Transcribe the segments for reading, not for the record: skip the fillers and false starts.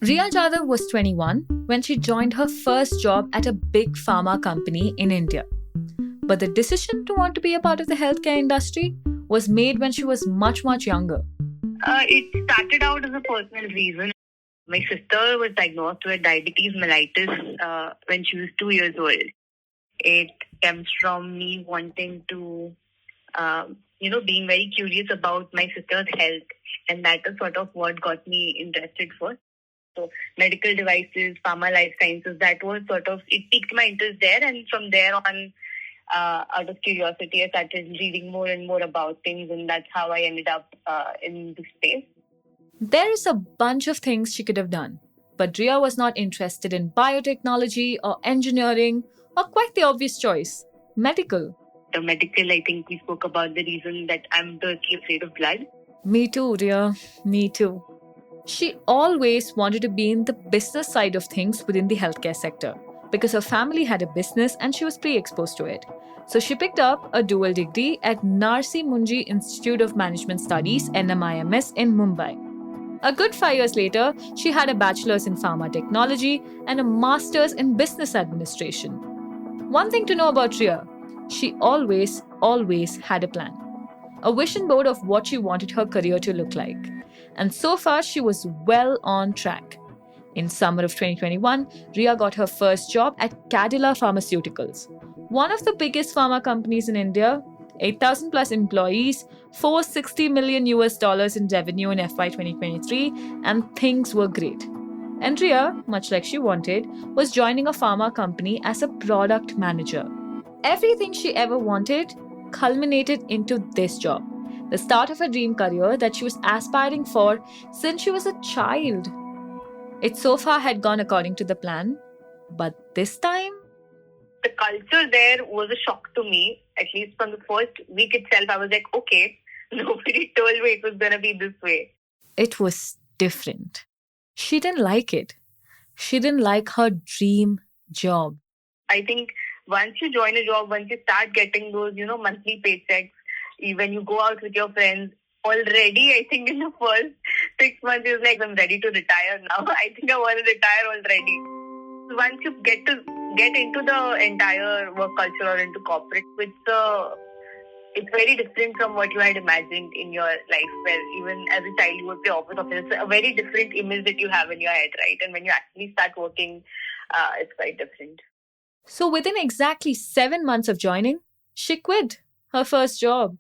Riya Jadhav was 21 when she joined her first job at a big pharma company in India. But the decision to want to be a part of the healthcare industry was made when she was much, much younger. It started out as a personal reason. My sister was diagnosed with diabetes mellitus when she was 2 years old. It comes from me wanting to, being very curious about my sister's health. And that is sort of what got me interested first. So medical devices, pharma life sciences, that was it piqued my interest there. And from there on, out of curiosity, I started reading more and more about things. And that's how I ended up in this space. There is a bunch of things she could have done. But Riya was not interested in biotechnology or engineering or quite the obvious choice, medical. The medical, I think we spoke about the reason that I'm dirty afraid of blood. Me too, Riya. Me too. She always wanted to be in the business side of things within the healthcare sector because her family had a business and she was pre-exposed to it. So she picked up a dual degree at Narsi Munji Institute of Management Studies, NMIMS, in Mumbai. A good 5 years later, she had a bachelor's in pharma technology and a master's in business administration. One thing to know about Riya, she always had a plan. A vision board of what she wanted her career to look like. And so far, she was well on track. In summer of 2021, Riya got her first job at Cadila Pharmaceuticals, one of the biggest pharma companies in India, 8,000 plus employees, $460 million in revenue in FY 2023, and things were great. And Riya, much like she wanted, was joining a pharma company as a product manager. Everything she ever wanted culminated into this job. The start of a dream career that she was aspiring for since she was a child. It so far had gone according to the plan, but this time? The culture there was a shock to me. At least from the first week itself, I was like, okay, nobody told me it was going to be this way. It was different. She didn't like it. She didn't like her dream job. I think once you join a job, once you start getting those, monthly paychecks, when you go out with your friends, already, I think in the first 6 months, you're like, I'm ready to retire now. I think I want to retire already. Once you get into the entire work culture or into corporate, it's very different from what you had imagined in your life, where even as a child, you would be office officer. It's a very different image that you have in your head, right? And when you actually start working, it's quite different. So within exactly 7 months of joining, she quit her first job.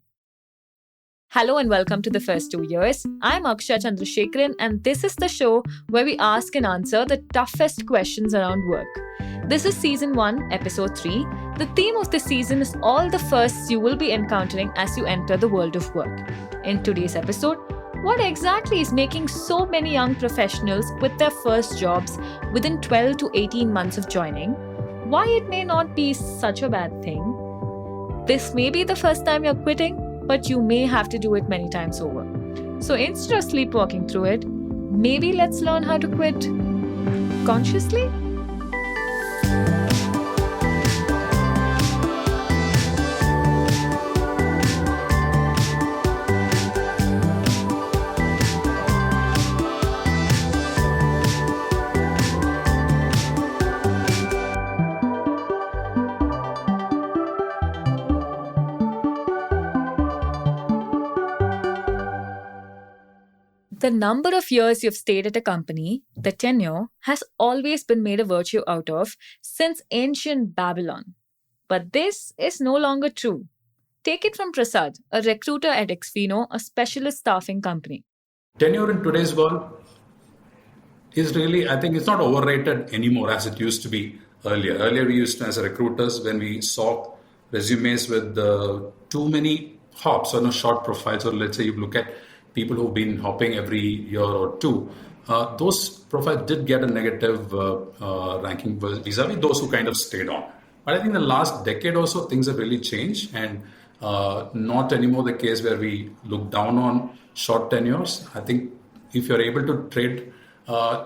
Hello and welcome to The First 2 Years. I'm Akshaya Chandrasekaran and this is the show where we ask and answer the toughest questions around work. This is Season 1, Episode 3. The theme of this season is all the firsts you will be encountering as you enter the world of work. In today's episode, what exactly is making so many young professionals quit their first jobs within 12 to 18 months of joining? Why it may not be such a bad thing? This may be the first time you're quitting, but you may have to do it many times over. So instead of sleepwalking through it, maybe let's learn how to quit consciously? The number of years you've stayed at a company, the tenure, has always been made a virtue out of since ancient Babylon. But this is no longer true. Take it from Prasadh, a recruiter at Xpheno, a specialist staffing company. Tenure in today's world is really, I think it's not overrated anymore as it used to be earlier. Earlier we used to, as recruiters, when we saw resumes with too many hops or no short profiles, or let's say you look at people who've been hopping every year or two, those profiles did get a negative ranking vis-a-vis those who kind of stayed on. But I think the last decade or so, things have really changed and not anymore the case where we look down on short tenures. I think if you're able to trade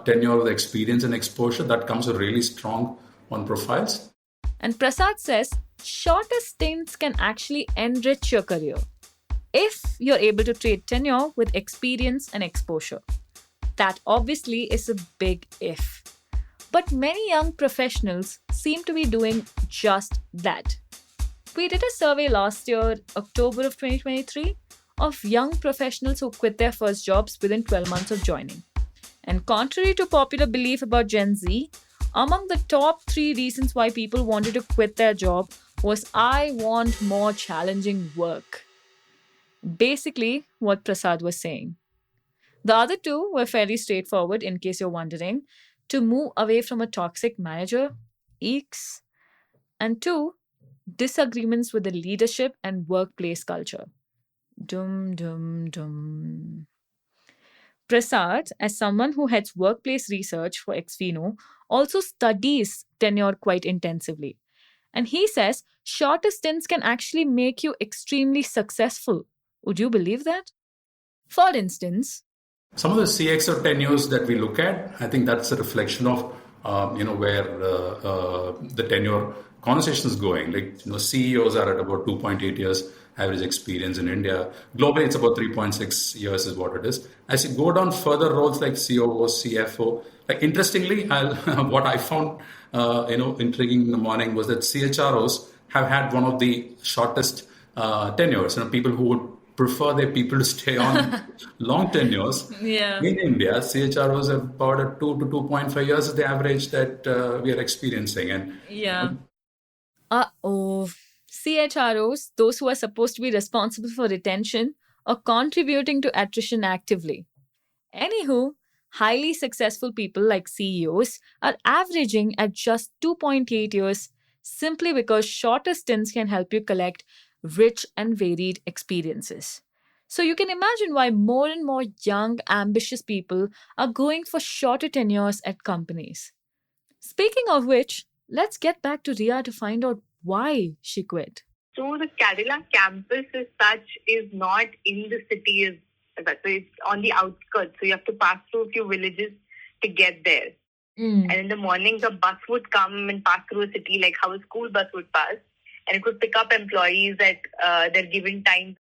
tenure with experience and exposure, that comes really strong on profiles. And Prasadh says shorter stints can actually enrich your career if you're able to trade tenure with experience and exposure. That obviously is a big if. But many young professionals seem to be doing just that. We did a survey last year, October of 2023, of young professionals who quit their first jobs within 12 months of joining. And contrary to popular belief about Gen Z, among the top three reasons why people wanted to quit their job was I want more challenging work. Basically, what Prasad was saying. The other two were fairly straightforward, in case you're wondering: to move away from a toxic manager, eeks, and two, disagreements with the leadership and workplace culture. Dum dum dum. Prasad, as someone who heads workplace research for Xpheno, also studies tenure quite intensively. And he says shorter stints can actually make you extremely successful. Would you believe that? For instance, Some of the CXO tenures that we look at, I think that's a reflection of where the tenure conversation is going. Like CEOs are at about 2.8 years average experience in India. Globally, it's about 3.6 years is what it is. As you go down further roles like COO, CFO, like interestingly, what I found intriguing in the morning was that CHROs have had one of the shortest tenures. People who would prefer their people to stay on long tenures. yeah. In India, CHROs have about a 2 to 2.5 years is the average that we are experiencing. And Yeah. Uh-oh. CHROs, those who are supposed to be responsible for retention, are contributing to attrition actively. Anywho, highly successful people like CEOs are averaging at just 2.8 years simply because shorter stints can help you collect rich and varied experiences. So you can imagine why more and more young, ambitious people are going for shorter tenures at companies. Speaking of which, let's get back to Ria to find out why she quit. So the Kerala campus as such is not in the city as such. So it's on the outskirts. So you have to pass through a few villages to get there. And in the morning, the bus would come and pass through a city like how a school bus would pass. And it would pick up employees at their given time.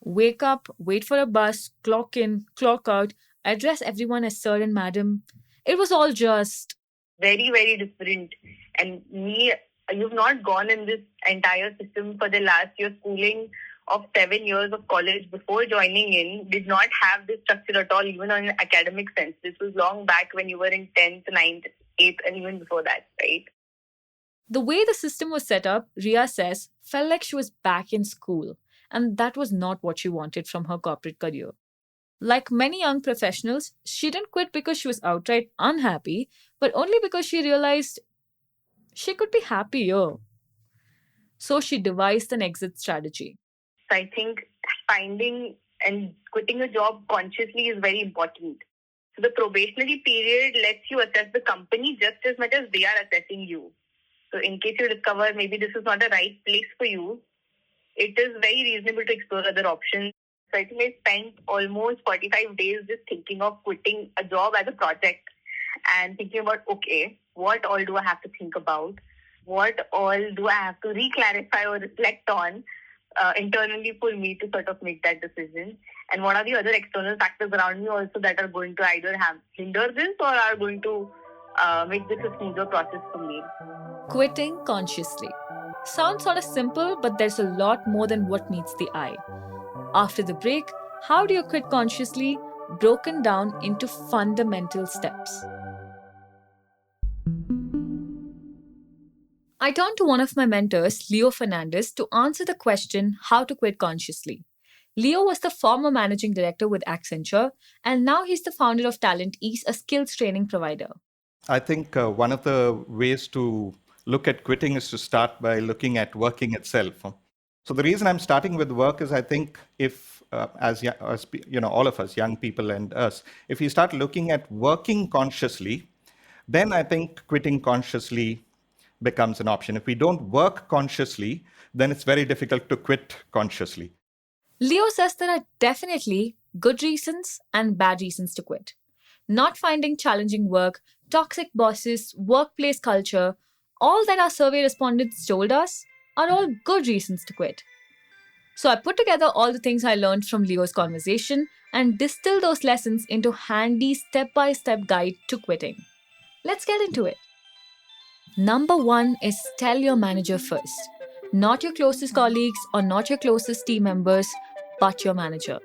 Wake up, wait for a bus, clock in, clock out, address everyone as sir and madam. It was all just very, very different. And you've not gone in this entire system for the last year schooling of 7 years of college before joining in, did not have this structure at all, even on an academic sense. This was long back when you were in 10th, 9th, 8th, and even before that, right? the way the system was set up, Ria says, felt like she was back in school. And that was not what she wanted from her corporate career. Like many young professionals, she didn't quit because she was outright unhappy, but only because she realized she could be happier. So she devised an exit strategy. So I think finding and quitting a job consciously is very important. So the probationary period lets you assess the company just as much as they are assessing you. So in case you discover maybe this is not the right place for you, it is very reasonable to explore other options. So I think I spent almost 45 days just thinking of quitting a job as a project and thinking about, okay, what all do I have to think about? What all do I have to re-clarify or reflect on internally for me to sort of make that decision? And what are the other external factors around me also that are going to either hinder this or are going to make this a smoother process for me? Quitting consciously. Sounds sort of simple, but there's a lot more than what meets the eye. After the break, how do you quit consciously? Broken down into fundamental steps. I turned to one of my mentors, Leo Fernandez, to answer the question how to quit consciously. Leo was the former managing director with Accenture, and now he's the founder of Talentease, a skills training provider. I think one of the ways to look at quitting is to start by looking at working itself. So the reason I'm starting with work is I think if, as all of us, young people and us, if we start looking at working consciously, then I think quitting consciously becomes an option. If we don't work consciously, then it's very difficult to quit consciously. Leo says there are definitely good reasons and bad reasons to quit. Not finding challenging work, toxic bosses, workplace culture, all that our survey respondents told us are all good reasons to quit. So I put together all the things I learned from Leo's conversation and distilled those lessons into handy step-by-step guide to quitting. Let's get into it. Number 1 is tell your manager first. Not your closest colleagues or not your closest team members, but your manager.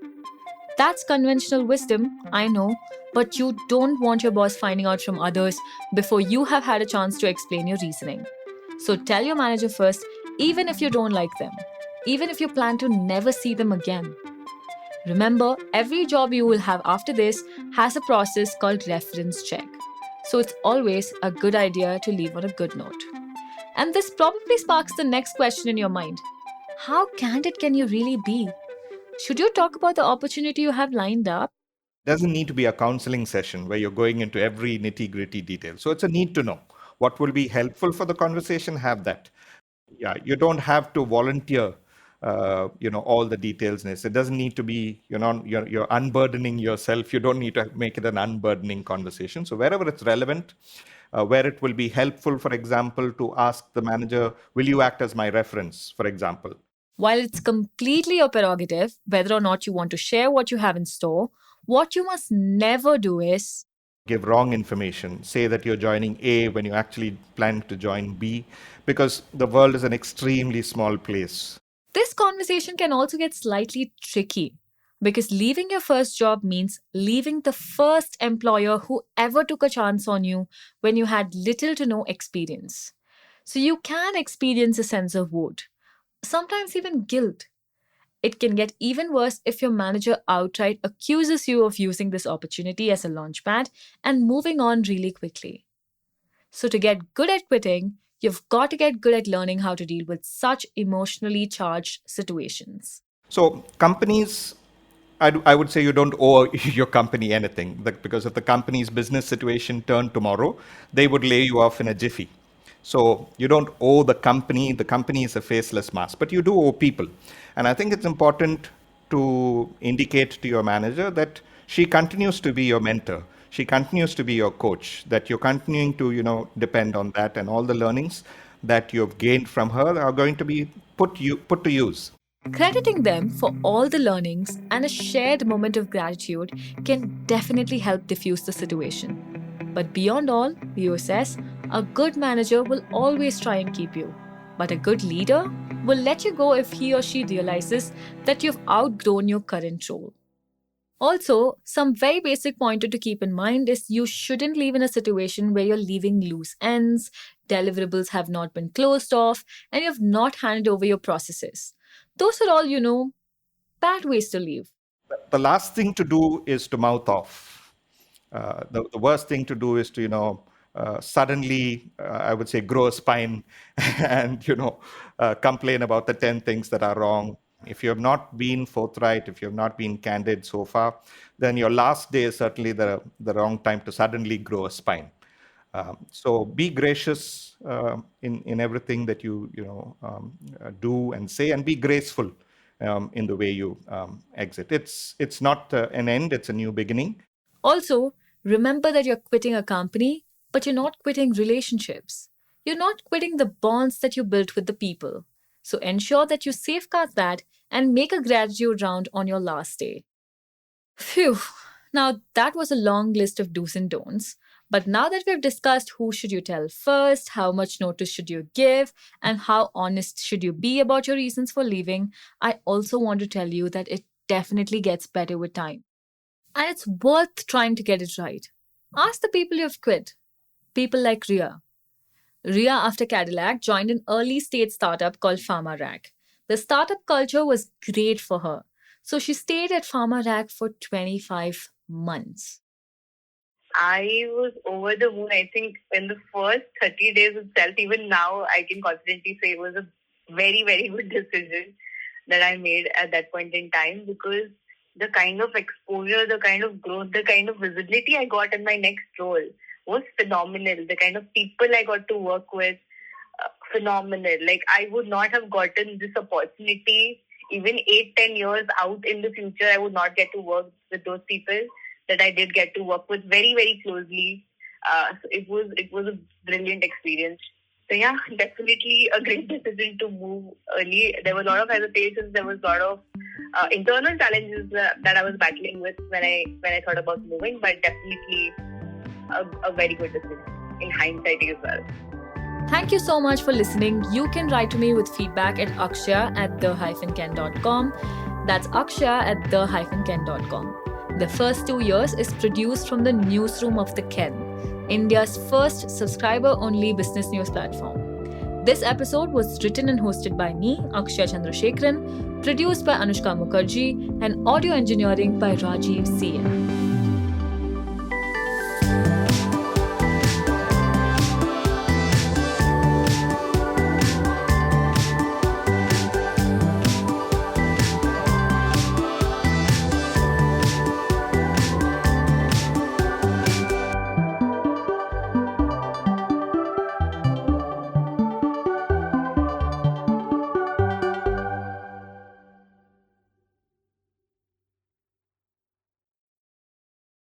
That's conventional wisdom, I know, but you don't want your boss finding out from others before you have had a chance to explain your reasoning. So tell your manager first, even if you don't like them, even if you plan to never see them again. Remember, every job you will have after this has a process called reference check. So it's always a good idea to leave on a good note. And this probably sparks the next question in your mind. How candid can you really be? Should you talk about the opportunity you have lined up? Doesn't need to be a counseling session where you're going into every nitty gritty detail. So it's a need to know what will be helpful for the conversation. Have that. Yeah, you don't have to volunteer, all the details in this. It doesn't need to be, you're unburdening yourself. You don't need to make it an unburdening conversation. So wherever it's relevant, where it will be helpful, for example, to ask the manager, will you act as my reference, for example? While it's completely your prerogative whether or not you want to share what you have in store, what you must never do is give wrong information, say that you're joining A when you actually plan to join B, because the world is an extremely small place. This conversation can also get slightly tricky because leaving your first job means leaving the first employer who ever took a chance on you when you had little to no experience. So you can experience a sense of woe, sometimes even guilt. It can get even worse if your manager outright accuses you of using this opportunity as a launchpad and moving on really quickly. So, to get good at quitting, you've got to get good at learning how to deal with such emotionally charged situations. So, companies, I would say you don't owe your company anything because if the company's business situation turned tomorrow, they would lay you off in a jiffy. So you don't owe the company. The company is a faceless mask, but you do owe people. And I think it's important to indicate to your manager that she continues to be your mentor. She continues to be your coach, that you're continuing to, depend on that, and all the learnings that you've gained from her are going to be put to use. Crediting them for all the learnings and a shared moment of gratitude can definitely help diffuse the situation. But beyond all, Leo says, a good manager will always try and keep you. But a good leader will let you go if he or she realizes that you've outgrown your current role. Also, some very basic pointer to keep in mind is you shouldn't leave in a situation where you're leaving loose ends, deliverables have not been closed off, and you have not handed over your processes. Those are all, bad ways to leave. The last thing to do is to mouth off. The worst thing to do is to, suddenly, I would say, grow a spine and, complain about the 10 things that are wrong. If you have not been forthright, if you have not been candid so far, then your last day is certainly the wrong time to suddenly grow a spine. So be gracious in everything that you do and say, and be graceful in the way you exit. It's not an end; it's a new beginning. Also, remember that you're quitting a company, but you're not quitting relationships. You're not quitting the bonds that you built with the people. So ensure that you safeguard that and make a gratitude round on your last day. Phew. Now that was a long list of do's and don'ts. But now that we've discussed who should you tell first, how much notice should you give, and how honest should you be about your reasons for leaving, I also want to tell you that it definitely gets better with time. And it's worth trying to get it right. Ask the people you've quit. People like Ria. Ria, after Cadillac, joined an early stage startup called Pharma Rack. The startup culture was great for her. So she stayed at Pharma Rack for 25 months. I was over the moon. I think in the first 30 days itself, even now, I can confidently say it was a very, very good decision that I made at that point in time, because the kind of exposure, the kind of growth, the kind of visibility I got in my next role was phenomenal. The kind of people I got to work with, phenomenal. Like, I would not have gotten this opportunity even 8-10 years out in the future. I would not get to work with those people that I did get to work with very, very closely. So it was a brilliant experience. So yeah, definitely a great decision to move early. There were a lot of hesitations. There was a lot of internal challenges that I was battling with when I thought about moving, but definitely a very good decision in hindsight as well. Thank you so much for listening. You can write to me with feedback at akshaya@the-ken.com. That's akshaya@the-ken.com. The First 2 Years is produced from the newsroom of The Ken, India's first subscriber-only business news platform. This episode was written and hosted by me, Akshaya Chandrasekaran, produced by Anushka Mukherjee, and audio engineering by Rajiv CN.